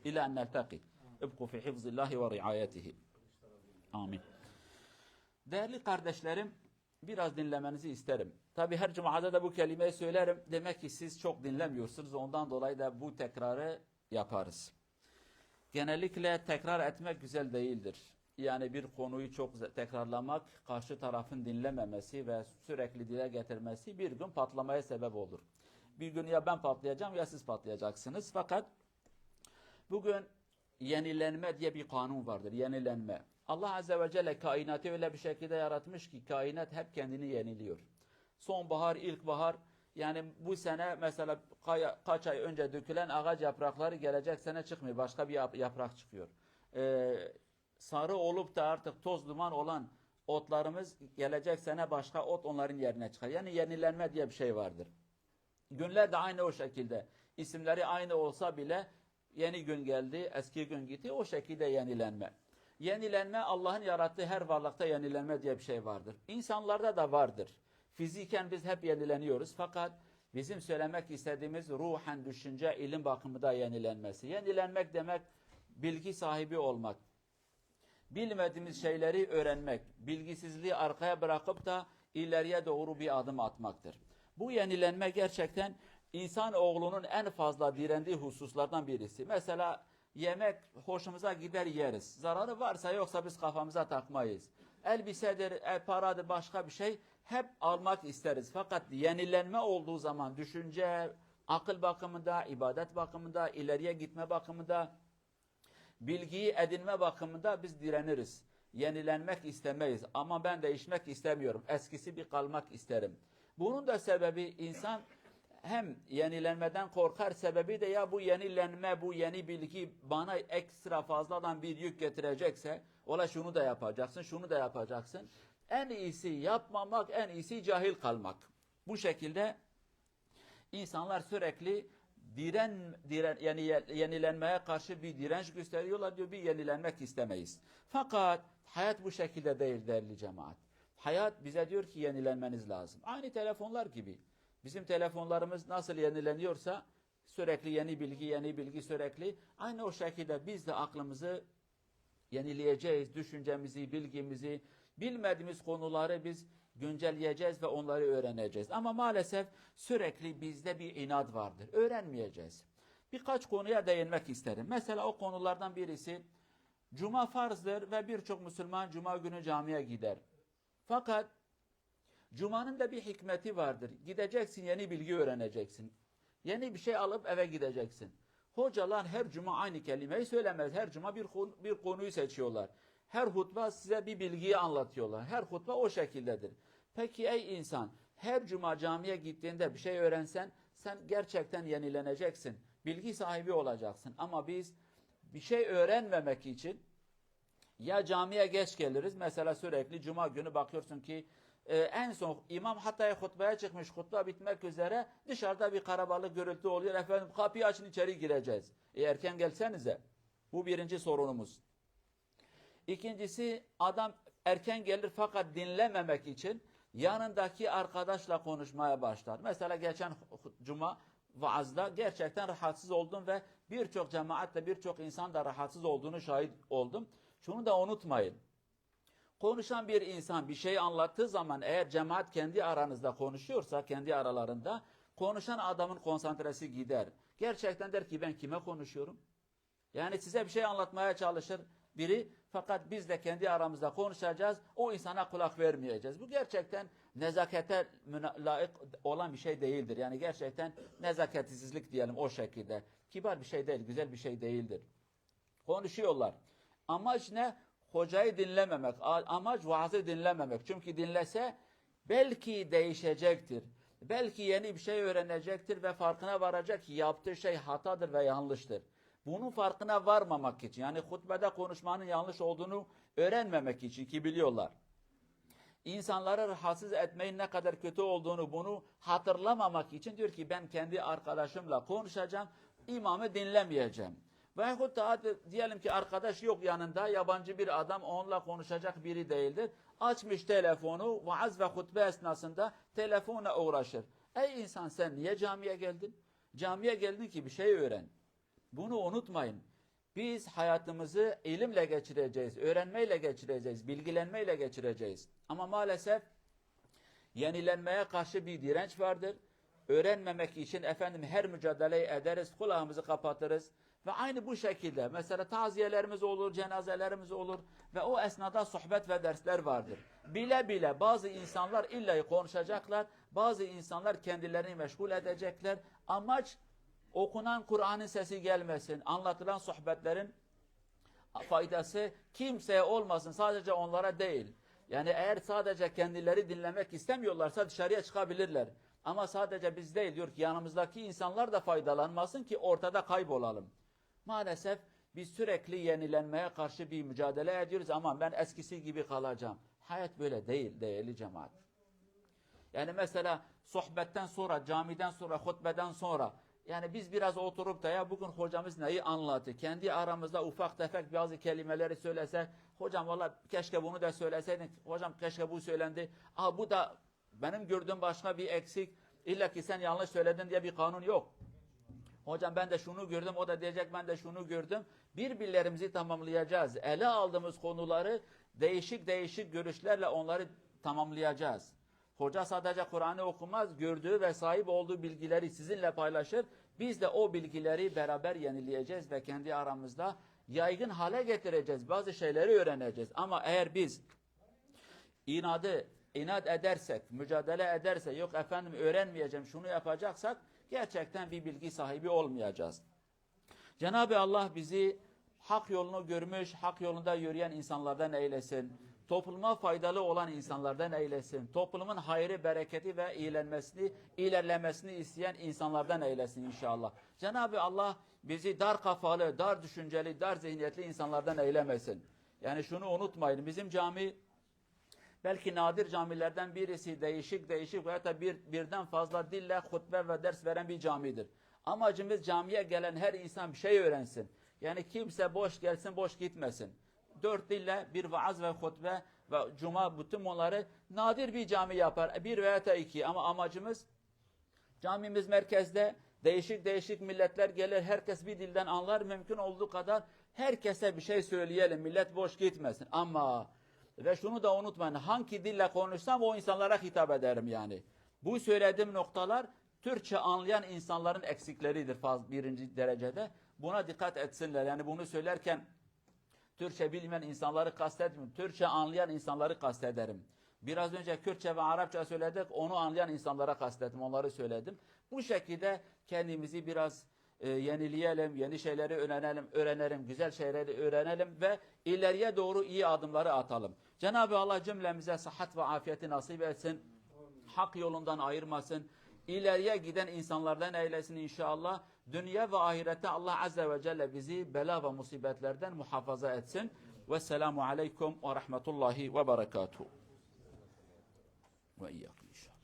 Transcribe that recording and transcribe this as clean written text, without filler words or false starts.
İlâ en neltaki. İbku fi hifzillahi ve riayetihi. Amin. Değerli kardeşlerim, biraz dinlemenizi isterim. Tabi her cumada da bu kelimeyi söylerim. Demek ki siz çok dinlemiyorsunuz. Ondan dolayı da bu tekrarı yaparız. Genellikle tekrar etmek güzel değildir. Yani bir konuyu çok tekrarlamak, karşı tarafın dinlememesi ve sürekli dile getirmesi bir gün patlamaya sebep olur. Bir gün ya ben patlayacağım ya siz patlayacaksınız. Fakat bugün yenilenme diye bir kanun vardır. Yenilenme. Allah Azze ve Celle kainatı öyle bir şekilde yaratmış ki kainat hep kendini yeniliyor. Sonbahar, ilkbahar, yani bu sene mesela kaç ay önce dökülen ağaç yaprakları gelecek sene çıkmıyor. Başka bir yaprak çıkıyor. Sarı olup da artık toz duman olan otlarımız gelecek sene başka ot onların yerine çıkar. Yani yenilenme diye bir şey vardır. Günler de aynı o şekilde. İsimleri aynı olsa bile yeni gün geldi, eski gün gitti. O şekilde yenilenme. Yenilenme Allah'ın yarattığı her varlıkta yenilenme diye bir şey vardır. İnsanlarda da vardır. Fiziken biz hep yenileniyoruz. Fakat bizim söylemek istediğimiz ruhen, düşünce, ilim bakımında yenilenmesi. Yenilenmek demek bilgi sahibi olmak. Bilmediğimiz şeyleri öğrenmek. Bilgisizliği arkaya bırakıp da ileriye doğru bir adım atmaktır. Bu yenilenme gerçekten insanoğlunun en fazla direndiği hususlardan birisi. Mesela yemek hoşumuza gider yeriz. Zararı varsa yoksa biz kafamıza takmayız. Elbisedir, paradır, başka bir şey hep almak isteriz. Fakat yenilenme olduğu zaman düşünce, akıl bakımında, ibadet bakımında, ileriye gitme bakımında, bilgiyi edinme bakımında biz direniriz. Yenilenmek istemeyiz. Ama ben değişmek istemiyorum. Eskisi bir kalmak isterim. Bunun da sebebi insan hem yenilenmeden korkar, sebebi de ya bu yenilenme, bu yeni bilgi bana ekstra fazladan bir yük getirecekse, ola şunu da yapacaksın, şunu da yapacaksın. En iyisi yapmamak, en iyisi cahil kalmak. Bu şekilde insanlar sürekli yani yenilenmeye karşı bir direnç gösteriyorlar diyor, bir yenilenmek istemeyiz. Fakat hayat bu şekilde değil değerli cemaat. Hayat bize diyor ki yenilenmeniz lazım. Aynı telefonlar gibi. Bizim telefonlarımız nasıl yenileniyorsa sürekli yeni bilgi sürekli. Aynı o şekilde biz de aklımızı yenileyeceğiz. Düşüncemizi, bilgimizi, bilmediğimiz konuları biz güncelleyeceğiz ve onları öğreneceğiz. Ama maalesef sürekli bizde bir inat vardır. Öğrenmeyeceğiz. Birkaç konuya değinmek isterim. Mesela o konulardan birisi Cuma farzdır ve birçok Müslüman Cuma günü camiye gider. Fakat Cuma'nın da bir hikmeti vardır. Gideceksin, yeni bilgi öğreneceksin. Yeni bir şey alıp eve gideceksin. Hocalar her Cuma aynı kelimeyi söylemez. Her Cuma bir konuyu seçiyorlar. Her hutbe size bir bilgiyi anlatıyorlar. Her hutbe o şekildedir. Peki ey insan, her Cuma camiye gittiğinde bir şey öğrensen, sen gerçekten yenileneceksin. Bilgi sahibi olacaksın. Ama biz bir şey öğrenmemek için ya camiye geç geliriz. Mesela sürekli Cuma günü bakıyorsun ki en son imam hatta hutbeye çıkmış, hutbe bitmek üzere, dışarıda bir karabalık gürültü oluyor. Efendim kapıyı açın, içeri gireceğiz. Erken gelsenize. Bu birinci sorunumuz. İkincisi, adam erken gelir fakat dinlememek için yanındaki arkadaşla konuşmaya başlar. Mesela geçen Cuma vaazda gerçekten rahatsız oldum ve birçok cemaatle birçok insan da rahatsız olduğunu şahit oldum. Şunu da unutmayın. Konuşan bir insan bir şey anlattığı zaman eğer cemaat kendi aranızda konuşuyorsa, kendi aralarında, konuşan adamın konsantresi gider. Gerçekten der ki ben kime konuşuyorum? Yani size bir şey anlatmaya çalışır biri, fakat biz de kendi aramızda konuşacağız, o insana kulak vermeyeceğiz. Bu gerçekten nezakete layık olan bir şey değildir. Yani gerçekten nezaketsizlik diyelim o şekilde. Kibar bir şey değil, güzel bir şey değildir. Konuşuyorlar. Amaç ne? Hocayı dinlememek. Amaç vaazı dinlememek. Çünkü dinlese belki değişecektir. Belki yeni bir şey öğrenecektir ve farkına varacak ki yaptığı şey hatadır ve yanlıştır. Bunun farkına varmamak için, yani hutbede konuşmanın yanlış olduğunu öğrenmemek için, ki biliyorlar. İnsanları rahatsız etmeyin ne kadar kötü olduğunu, bunu hatırlamamak için diyor ki ben kendi arkadaşımla konuşacağım, imamı dinlemeyeceğim. Veyahut da diyelim ki arkadaş yok yanında, yabancı bir adam, onunla konuşacak biri değildir. Açmış telefonu, vaaz ve hutbe esnasında telefonla uğraşır. Ey insan, sen niye camiye geldin? Camiye geldin ki bir şey öğren. Bunu unutmayın. Biz hayatımızı ilimle geçireceğiz, öğrenmeyle geçireceğiz, bilgilenmeyle geçireceğiz. Ama maalesef yenilenmeye karşı bir direnç vardır. Öğrenmemek için her mücadeleyi ederiz, kulağımızı kapatırız. Ve aynı bu şekilde mesela taziyelerimiz olur, cenazelerimiz olur ve o esnada sohbet ve dersler vardır. Bile bile bazı insanlar illa konuşacaklar, bazı insanlar kendilerini meşgul edecekler. Amaç okunan Kur'an'ın sesi gelmesin, anlatılan sohbetlerin faydası kimseye olmasın, sadece onlara değil. Yani eğer sadece kendileri dinlemek istemiyorlarsa dışarıya çıkabilirler. Ama sadece biz değil, diyor ki yanımızdaki insanlar da faydalanmasın ki ortada kaybolalım. Maalesef biz sürekli yenilenmeye karşı bir mücadele ediyoruz ama ben eskisi gibi kalacağım. Hayat böyle değil değerli cemaat. Yani mesela sohbetten sonra, camiden sonra, hutbeden sonra yani biz biraz oturup da ya bugün hocamız neyi anlattı? Kendi aramızda ufak tefek bazı kelimeleri söylesek, hocam valla keşke bunu da söyleseydin, hocam keşke bu söylendi. Bu da benim gördüğüm başka bir eksik. İlla ki sen yanlış söyledin diye bir kanun yok. Hocam ben de şunu gördüm, o da diyecek ben de şunu gördüm. Birbirlerimizi tamamlayacağız. Ele aldığımız konuları değişik değişik görüşlerle onları tamamlayacağız. Hoca sadece Kur'an'ı okumaz, gördüğü ve sahip olduğu bilgileri sizinle paylaşır. Biz de o bilgileri beraber yenileyeceğiz ve kendi aramızda yaygın hale getireceğiz. Bazı şeyleri öğreneceğiz. Ama eğer biz inat edersek, mücadele edersek, yok efendim öğrenmeyeceğim, şunu yapacaksak gerçekten bir bilgi sahibi olmayacağız. Cenab-ı Allah bizi hak yolunu görmüş, hak yolunda yürüyen insanlardan eylesin. Topluma faydalı olan insanlardan eylesin. Toplumun hayrı, bereketi ve ilerlemesini isteyen insanlardan eylesin inşallah. Cenab-ı Allah bizi dar kafalı, dar düşünceli, dar zihniyetli insanlardan eylemesin. Yani şunu unutmayın, bizim cami belki nadir camilerden birisi, değişik veya da birden fazla dille hutbe ve ders veren bir camidir. Amacımız camiye gelen her insan bir şey öğrensin. Yani kimse boş gelsin, boş gitmesin. 4 dille bir vaaz ve hutbe ve cuma bütün bunları nadir bir cami yapar. 1 veya da 2 ama amacımız camimiz merkezde, değişik milletler gelir, herkes bir dilden anlar, mümkün olduğu kadar herkese bir şey söyleyelim, millet boş gitmesin. Ama ve şunu da unutmayın, hangi dille konuşsam o insanlara hitap ederim yani. Bu söylediğim noktalar Türkçe anlayan insanların eksikleridir birinci derecede. Buna dikkat etsinler. Yani bunu söylerken Türkçe bilmeyen insanları kastetmiyorum. Türkçe anlayan insanları kastederim. Biraz önce Kürtçe ve Arapça söyledik. Onu anlayan insanlara kastettim. Onları söyledim. Bu şekilde kendimizi biraz yenileyelim, yeni şeyleri öğrenelim, güzel şeyleri öğrenelim ve ileriye doğru iyi adımları atalım. Cenab-ı Allah cümlemize sıhhat ve afiyeti nasip etsin. Hak yolundan ayırmasın. İleriye giden insanlardan eylesin inşallah. Dünya ve ahirette Allah Azze ve Celle bizi bela ve musibetlerden muhafaza etsin. Vesselamu aleykum ve rahmetullahi ve berekatuhu. Ve iyyakum inşallah.